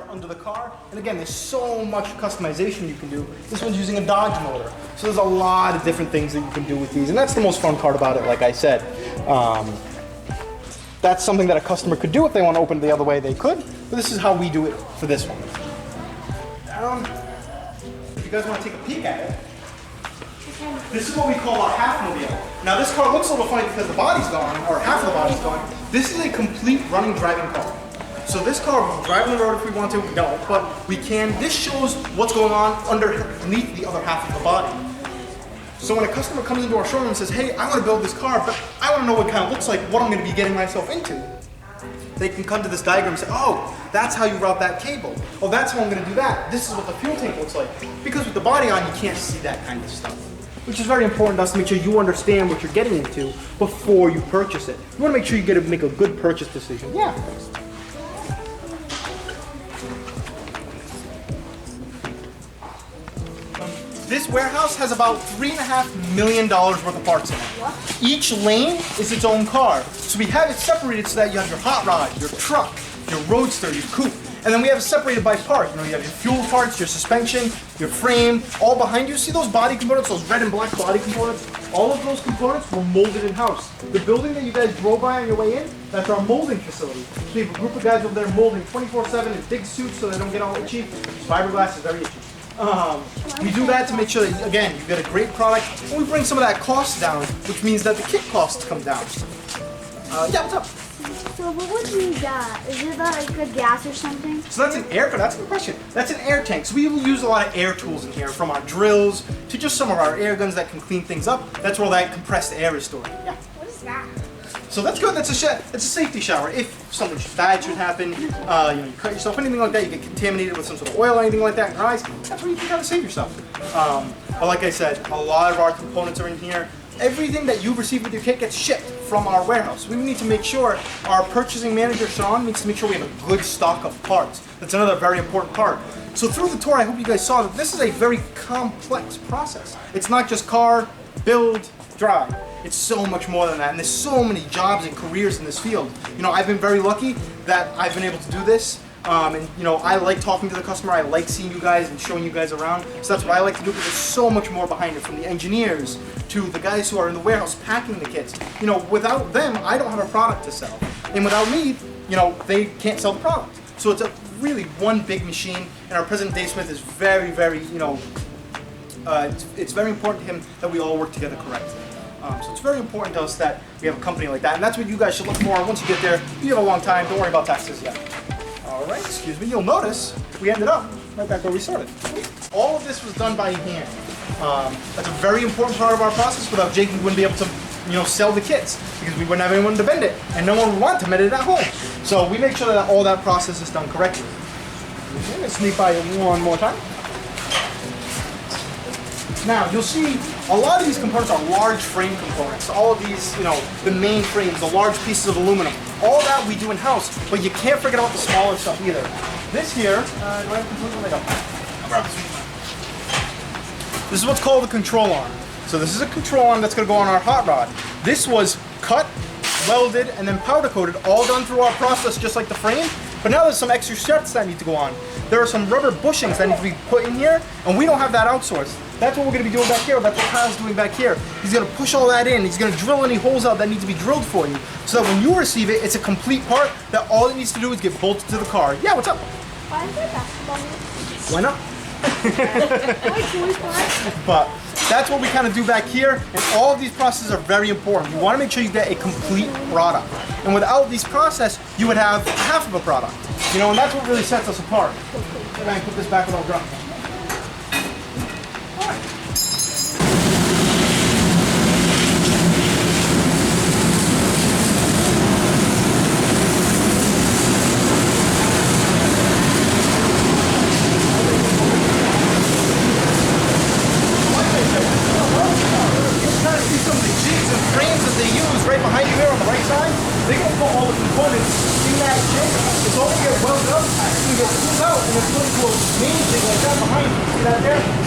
under the car. And again, there's so much customization you can do. This one's using a Dodge motor. So there's a lot of different things that you can do with these. And that's the most fun part about it, like I said. That's something that a customer could do. If they want to open it the other way, they could. But this is how we do it for this one. If you guys want to take a peek at it, this is what we call a half-mobile. Now this car looks a little funny because the body's gone, or half of the body's gone. This is a complete running, driving car. So this car, we can drive on the road if we want to, we don't, but we can. This shows what's going on underneath the other half of the body. So when a customer comes into our showroom and says, hey, I want to build this car, but I want to know what it kind of looks like, what I'm going to be getting myself into, they can come to this diagram and say, oh, that's how you route that cable. Oh, that's how I'm going to do that. This is what the fuel tank looks like. Because with the body on, you can't see that kind of stuff. Which is very important to us to make sure you understand what you're getting into before you purchase it. You want to make sure you make a good purchase decision. Yeah. This warehouse has about $3.5 million worth of parts in it. Each lane is its own car. So we have it separated so that you have your hot rod, your truck, your roadster, your coupe. And then we have it separated by part. You know, you have your fuel parts, your suspension, your frame, all behind you. See those body components, those red and black body components? All of those components were molded in-house. The building that you guys drove by on your way in, that's our molding facility. So we have a group of guys over there molding 24/7 in big suits so they don't get all itchy. Fiberglass is very itchy. We do that to make sure that, again, you get a great product, and we bring some of that cost down, which means that the kit costs come down. Yeah, what's up? So what would you got? Is it like a gas or something? So that's an air, that's a good question. That's an air tank. So we will use a lot of air tools in here, from our drills to just some of our air guns that can clean things up. That's where all that compressed air is stored. Yeah. What is that? So that's good. That's a safety shower. If something bad should happen, you cut yourself, anything like that, you get contaminated with some sort of oil or anything like that in your eyes, that's where you can kind of save yourself. But like I said, a lot of our components are in here. Everything that you receive with your kit gets shipped from our warehouse. We need to make sure, our purchasing manager, Sean, needs to make sure we have a good stock of parts. That's another very important part. So through the tour, I hope you guys saw that this is a very complex process. It's not just car, build, drive. It's so much more than that, and there's so many jobs and careers in this field. You know, I've been very lucky that I've been able to do this. And you know, I like talking to the customer, I like seeing you guys and showing you guys around. So that's what I like to do, because there's so much more behind it, from the engineers to the guys who are in the warehouse packing the kits. You know, without them, I don't have a product to sell. And without me, you know, they can't sell the product. So it's a really one big machine, and our president Dave Smith is very, very, you know, it's very important to him that we all work together correctly. So it's very important to us that we have a company like that, and that's what you guys should look for. Once you get there, you have a long time, don't worry about taxes yet. Alright, excuse me, you'll notice we ended up right back where we started. All of this was done by hand. That's a very important part of our process. Without Jake, we wouldn't be able to, you know, sell the kits, because we wouldn't have anyone to vend it, and no one would want to vend it at home. So we make sure that all that process is done correctly. I'm going to sneak by one more time. Now, you'll see a lot of these components are large frame components. All of these, you know, the main frames, the large pieces of aluminum, all that we do in-house, but you can't forget about the smaller stuff either. This here, do I have completely lit up? This is what's called the control arm. So this is a control arm that's going to go on our hot rod. This was cut, welded, and then powder coated, all done through our process just like the frame. But now there's some extra struts that need to go on. There are some rubber bushings that need to be put in here, and we don't have that outsourced. That's what we're going to be doing back here. That's what Kyle's doing back here. He's going to push all that in. He's going to drill any holes out that need to be drilled for you, so that when you receive it, it's a complete part that all it needs to do is get bolted to the car. Yeah, what's up? Why is there basketball? Why not? But that's what we kind of do back here, and all of these processes are very important. You want to make sure you get a complete product, and without these processes, you would have half of a product. You know, and that's what really sets us apart. And I can put this back without dropping.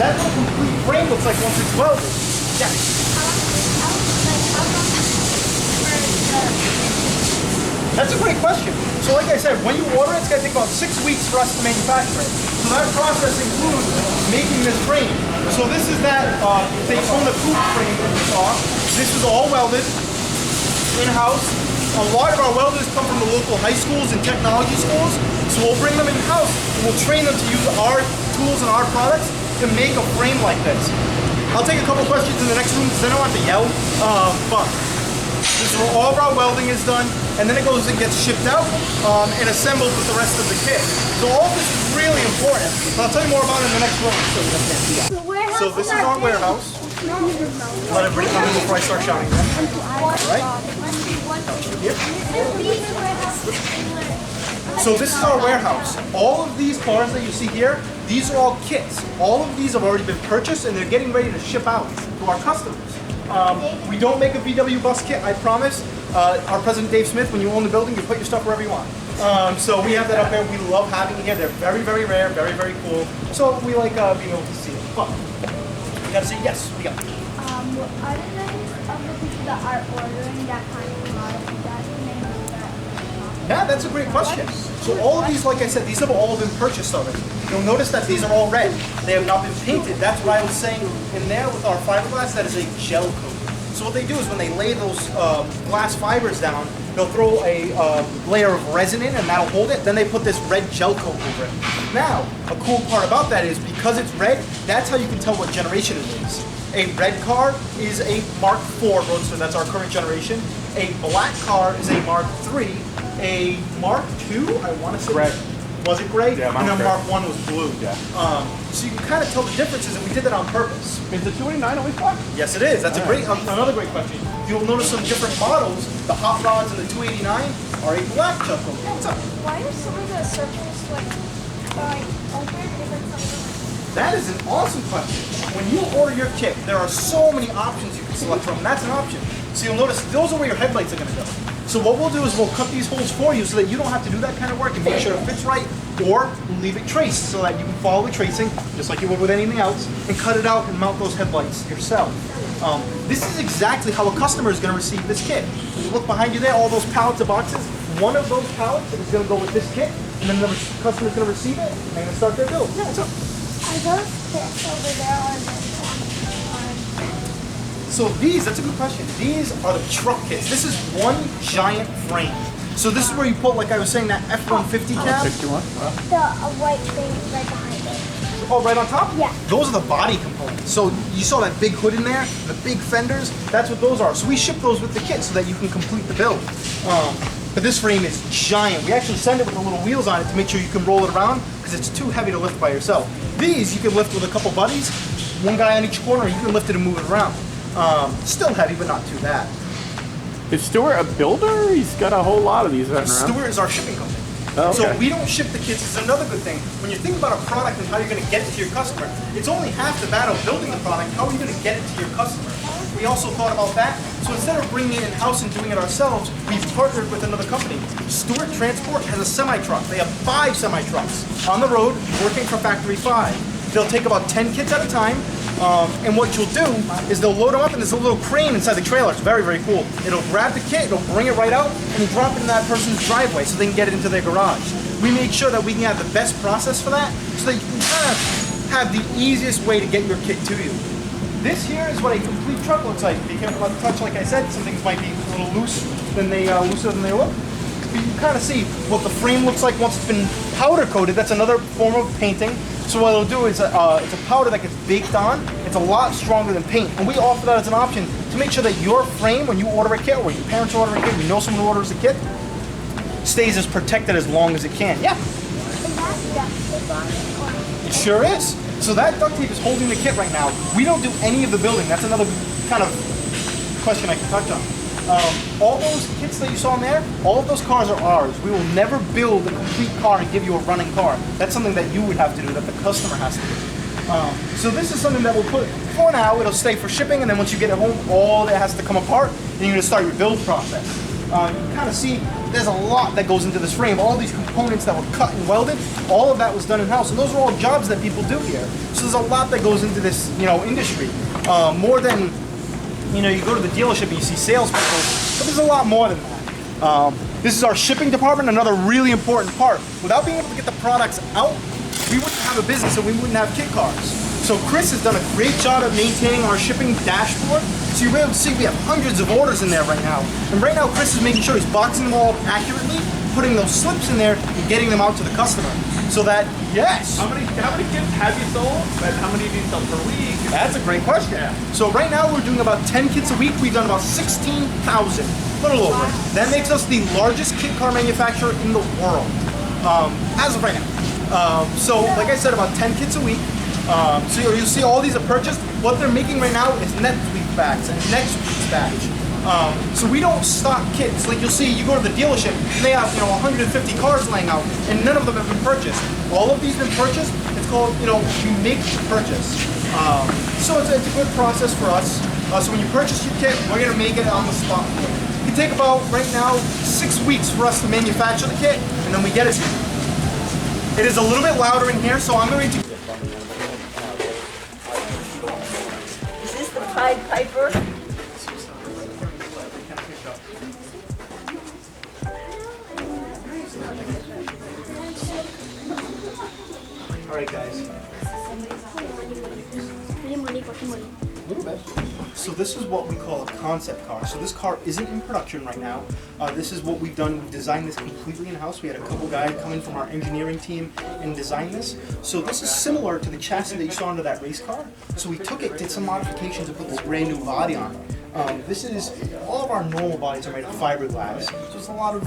That's what a complete frame looks like once it's welded. Yeah. That's a great question. So like I said, when you order it, it's going to take about 6 weeks for us to manufacture it. So that process includes making this frame. So this is that Daytona coupe frame that you saw. This is all welded in-house. A lot of our welders come from the local high schools and technology schools. So we'll bring them in-house and we'll train them to use our tools and our products to make a frame like this. I'll take a couple questions in the next room because I don't have to yell. But this is where all of our welding is done, and then it goes and gets shipped out and assembled with the rest of the kit. So all of this is really important. But I'll tell you more about it in the next room. So this is our warehouse. Let it bring it down before I start shouting. Alright? So this is our warehouse. All of these cars that you see here, these are all kits. All of these have already been purchased and they're getting ready to ship out to our customers. We don't make a VW bus kit, I promise. Our president Dave Smith, when you own the building, you put your stuff wherever you want. So we have that up there. We love having it here. They're very, very rare, very, very cool. So we like being able to see it. But you gotta say yes. We got it. Other than the people that are ordering that kind of product, that's the name of that. Yeah, that's a great question. So all of these, like I said, these have all been purchased already. You'll notice that these are all red. They have not been painted. That's what I was saying in there with our fiberglass. That is a gel coat. So what they do is when they lay those glass fibers down, they'll throw a layer of resin in and that'll hold it. Then they put this red gel coat over it. Now, a cool part about that is because it's red, that's how you can tell what generation it is. A red car is a Mark IV Roadster, that's our current generation. A black car is a Mark III. A Mark II, I want to say. Gray. Was it gray? Yeah, and then gray. Mark I was blue. Yeah. So you can kind of tell the differences, and we did that on purpose. Is the 289 always black? Yes, it is. That's a great, another great question. You'll notice some different models. The hot rods and the 289 are a black gel coat. What's up? Why are some of the circles like open different colors? That is an awesome question. When you order your kit, there are so many options you can select from. That's an option. So you'll notice those are where your headlights are going to go. So what we'll do is we'll cut these holes for you so that you don't have to do that kind of work and make sure it fits right, or leave it traced so that you can follow the tracing, just like you would with anything else, and cut it out and mount those headlights yourself. This is exactly how a customer is going to receive this kit. When you look behind you there, all those pallets of boxes, one of those pallets is going to go with this kit, and then the customer is going to receive it, and they're going to start their build. Yeah, what's up? Are those kits over there on So these, that's a good question. These are the truck kits. This is one giant frame. So this is where you put, like I was saying, that F-150 cab. 61? the white thing right behind it? Oh, right on top? Yeah. Those are the body components. So you saw that big hood in there, the big fenders, that's what those are. So we ship those with the kit so that you can complete the build. But this frame is giant. We actually send it with the little wheels on it to make sure you can roll it around because it's too heavy to lift by yourself. These you can lift with a couple buddies, one guy on each corner, you can lift it and move it around. Still heavy, but not too bad. Is Stuart a builder? He's got a whole lot of these running around. Stuart is our shipping company. Oh, okay. So we don't ship the kits. It's another good thing. When you think about a product and how you're going to get it to your customer, it's only half the battle building the product. How are you going to get it to your customer? We also thought about that. So instead of bringing it in-house and doing it ourselves, we've partnered with another company. Stuart Transport has a semi-truck. They have 5 semi-trucks on the road working for Factory 5. They'll take about 10 kits at a time. And what you'll do is they'll load them up and there's a little crane inside the trailer. It's very, very cool. It'll grab the kit, it'll bring it right out, and drop it in that person's driveway so they can get it into their garage. We made sure that we can have the best process for that so that you can kind of have the easiest way to get your kit to you. This here is what a complete truck looks like. Be careful not to touch, like I said. Some things might be a little looser than they look. But you can kind of see what the frame looks like once it's been powder coated. That's another form of painting. So what it'll do is it's a powder that gets baked on. It's a lot stronger than paint. And we offer that as an option to make sure that your frame, when you order a kit, or your parents order a kit, you know someone who orders a kit, stays as protected as long as it can. Yeah? It sure is. So that duct tape is holding the kit right now. We don't do any of the building. That's another kind of question I can touch on. All those kits that you saw in there, all of those cars are ours. We will never build a complete car and give you a running car. That's something that you would have to do, that the customer has to do. So this is something that we'll put, for now, it'll stay for shipping, and then once you get it home, all that has to come apart, and you're gonna start your build process. You can kind of see there's a lot that goes into this frame. All these components that were cut and welded, all of that was done in-house. And those are all jobs that people do here. So there's a lot that goes into this, industry. More than, you go to the dealership and you see salespeople, but there's a lot more than that. This is our shipping department, another really important part. Without being able to get the products out, we wouldn't have a business and we wouldn't have kit cars. So Chris has done a great job at maintaining our shipping dashboard. So you'll be able to see we have hundreds of orders in there right now. And right now Chris is making sure he's boxing them all up accurately, putting those slips in there and getting them out to the customer. So that, yes. How many kits have you sold? And how many do you sell per week? That's a great question. Yeah. So right now we're doing about 10 kits a week. We've done about 16,000, a little over. That makes us the largest kit car manufacturer in the world, as of right now. So like I said, about 10 kits a week. So you'll see all these are purchased. What they're making right now is next week's batch and next week's batch. So we don't stock kits. Like you'll see, you go to the dealership and they have 150 cars laying out, and none of them have been purchased. All of these have been purchased. It's called you make the purchase. So it's a good process for us. So when you purchase your kit, we're gonna make it on the spot. It can take about right now 6 weeks for us to manufacture the kit, and then we get it to you. It is a little bit louder in here, so I'm going to. Is this the Pied Piper? All right, guys. So this is what we call a concept car. So this car isn't in production right now. This is what we've done. We've designed this completely in-house. We had a couple guys come in from our engineering team and design this. So this is similar to the chassis that you saw under that race car. So we took it, did some modifications, and put this brand new body on it. This is, all of our normal bodies are made of fiberglass. So it's a lot of,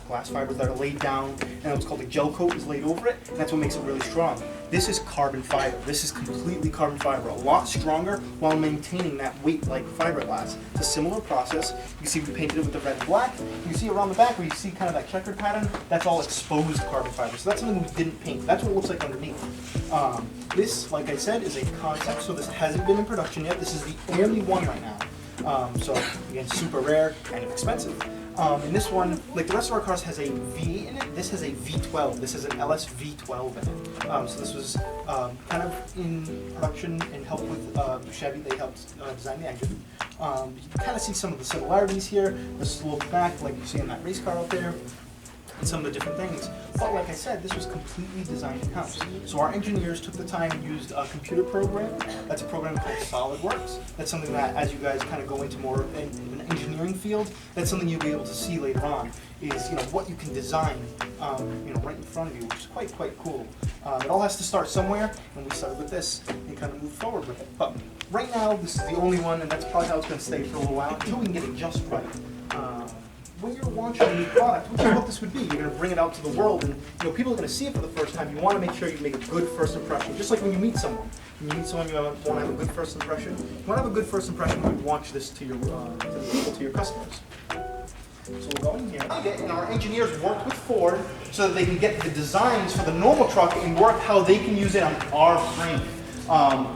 glass fibers that are laid down, and what's called a gel coat is laid over it, and that's what makes it really strong. This is carbon fiber. This is completely carbon fiber, a lot stronger while maintaining that weight like fiberglass. It's a similar process. You can see we painted it with the red and black. You can see around the back where you see kind of that checkered pattern, that's all exposed carbon fiber. So that's something we didn't paint. That's what it looks like underneath. This, like I said, is a concept, so this hasn't been in production yet. This is the only one right now. So again, super rare, kind of expensive. And this one, like the rest of our cars, has a V in it. This has a V12. This has an LS V12 in it. So this was kind of in production and helped with Chevy. They helped design the engine. You can kind of see some of the similarities here. This is a little back, like you see in that race car out there, and some of the different things. But like I said, this was completely designed in-house. So our engineers took the time and used a computer program. That's a program called SolidWorks. That's something that, as you guys kind of go into more in an engineering field, that's something you'll be able to see later on, is what you can design right in front of you, which is quite cool. It all has to start somewhere, and we started with this and kind of moved forward with it. But right now, this is the only one, and that's probably how it's going to stay for a little while until we can get it just right. When you're launching a new product, which is what this would be, you're going to bring it out to the world, and people are going to see it for the first time. You want to make sure you make a good first impression, just like when you meet someone. When you meet someone, you want to have a good first impression. You want to have a good first impression when you launch this to your to your customers. So we'll go in here, and our engineers worked with Ford so that they can get the designs for the normal truck and work how they can use it on our frame,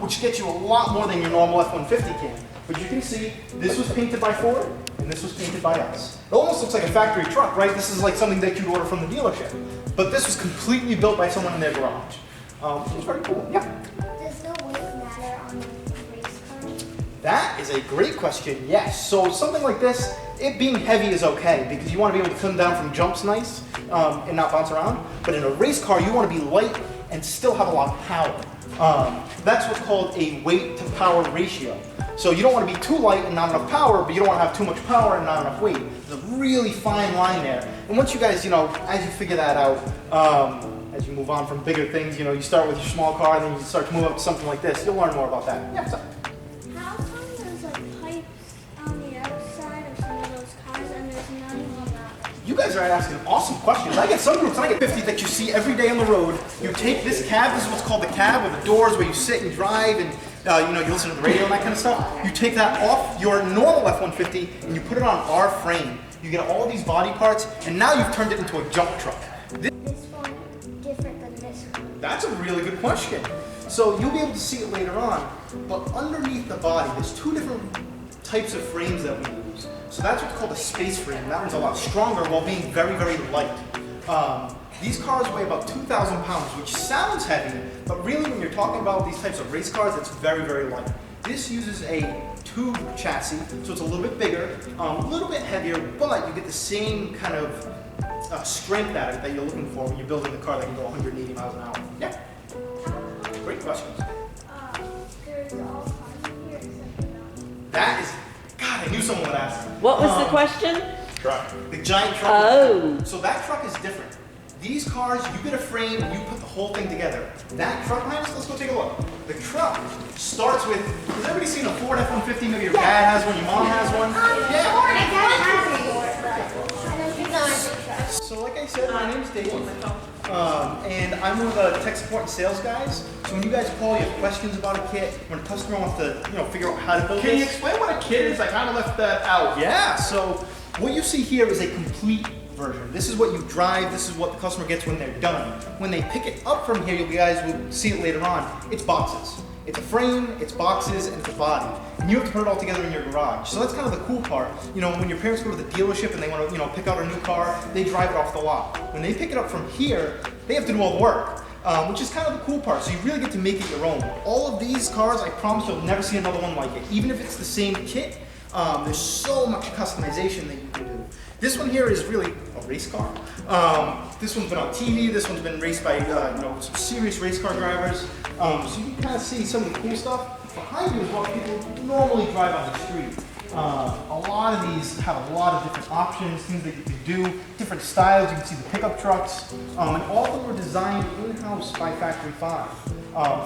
which gets you a lot more than your normal F-150 can. But you can see, this was painted by Ford, and this was painted by us. It almost looks like a factory truck, right? This is like something that you'd order from the dealership. But this was completely built by someone in their garage. It's very cool, yeah. Does the weight matter on the race car? That is a great question, yes. So something like this, it being heavy is okay, because you want to be able to come down from jumps nice and not bounce around. But in a race car, you want to be light and still have a lot of power. That's what's called a weight to power ratio. So you don't want to be too light and not enough power, but you don't want to have too much power and not enough weight. There's a really fine line there. And once you guys, as you figure that out, as you move on from bigger things, you start with your small car, and then you start to move up to something like this. You'll learn more about that. Yeah, so. How come there's pipes on the outside of some of those cars and there's none on that? You guys are asking awesome questions. I get some groups, I get 50 that you see every day on the road. You take this cab, this is what's called the cab, with the doors where you sit and drive and you listen to the radio and that kind of stuff. You take that off your normal F-150 and you put it on our frame. You get all these body parts, and now you've turned it into a jump truck. This one different than this one? That's a really good question. So you'll be able to see it later on, but underneath the body, there's two different types of frames that we use. So that's what's called a space frame. That one's a lot stronger while being very, very light. These cars weigh about 2,000 pounds, which sounds heavy, but really when you're talking about these types of race cars, it's very, very light. This uses a MK2 chassis, so it's a little bit bigger, a little bit heavier, but you get the same kind of strength out of it that you're looking for when you're building a car that can go 180 miles an hour. Yeah. Great questions. There's all kinds of here except for that. That is, God, I knew someone would ask. What was the question? Truck. The giant truck. Oh. So that truck is different. These cars, you get a frame, you put the whole thing together. That truck, let's go take a look. The truck starts with, has everybody seen a Ford F-150? Maybe your dad has one, your mom has one? So like I said, my name's Dave, and I'm one of the tech support and sales guys. So when you guys call, you have questions about a kit, when a customer wants to, figure out how to build this. Can you explain what a kit is? I kind of left that out. Yeah, so what you see here is a complete version. This is what you drive, this is what the customer gets when they're done. When they pick it up from here, you guys will see it later on, it's boxes. It's a frame, it's boxes, and it's a body. And you have to put it all together in your garage. So that's kind of the cool part. When your parents go to the dealership and they want to, pick out a new car, they drive it off the lot. When they pick it up from here, they have to do all the work, which is kind of the cool part. So you really get to make it your own. All of these cars, I promise you'll never see another one like it. Even if it's the same kit, there's so much customization that you can do. This one here is really a race car. This one's been on TV. This one's been raced by some serious race car drivers. So you can kind of see some of the cool stuff. Behind you is what people normally drive on the street. A lot of these have a lot of different options, things that you can do, different styles. You can see the pickup trucks, and all of them were designed in-house by Factory 5.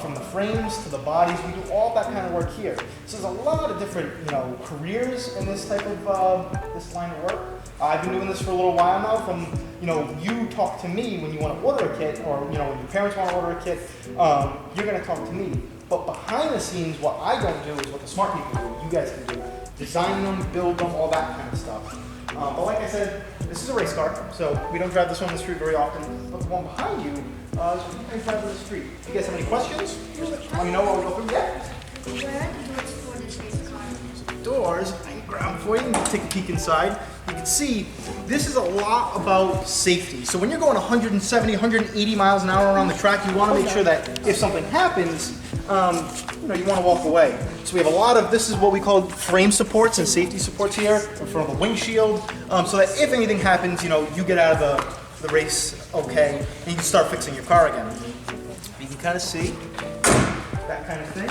From the frames to the bodies, we do all that kind of work here. So there's a lot of different, careers in this type of this line of work. I've been doing this for a little while now. From you talk to me when you want to order a kit, or when your parents want to order a kit, you're going to talk to me. But behind the scenes, what I don't do is what the smart people do. You guys can do. Design them, build them, all that kind of stuff. But like I said, this is a race car, so we don't drive this one on the street very often. But the one behind you, so you guys drive on the street. If you guys have any questions, let me know while we go through. Yeah? Where are the doors for this race car? Doors, I can grab them for you and take a peek inside. You can see this is a lot about safety. So when you're going 170, 180 miles an hour around the track, you want to make sure that if something happens, you want to walk away. So we have a lot of, this is what we call frame supports and safety supports here in front of the windshield, so that if anything happens, you get out of the race okay, and you can start fixing your car again. You can kind of see that kind of thing.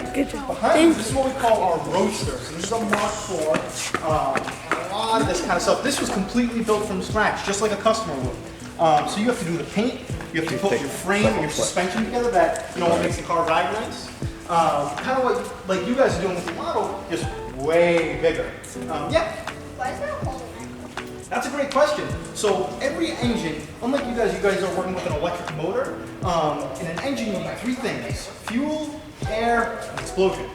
Behind us, this is what we call our Roadster. So this is a Mark IV, and a lot of this kind of stuff. This was completely built from scratch, just like a customer would. So you have to do the paint, you have to put your frame and your suspension together, that what makes the car ride nice. Kind of like you guys are doing with the model, just way bigger. Yeah? Why is there a hole in it? That's a great question. So every engine, unlike you guys are working with an electric motor. In an engine you need three things: fuel, air, and explosion.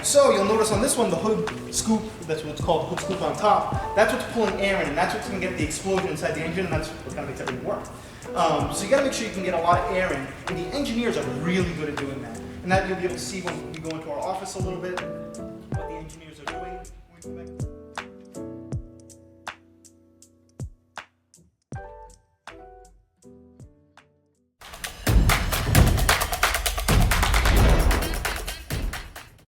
So you'll notice on this one, the hood scoop, that's what's called hood scoop on top, that's what's pulling air in, and that's what's going to get the explosion inside the engine, and that's what kind of makes everything work. So you got to make sure you can get a lot of air in, and the engineers are really good at doing that. And that you'll be able to see when we go into our office a little bit, what the engineers are doing.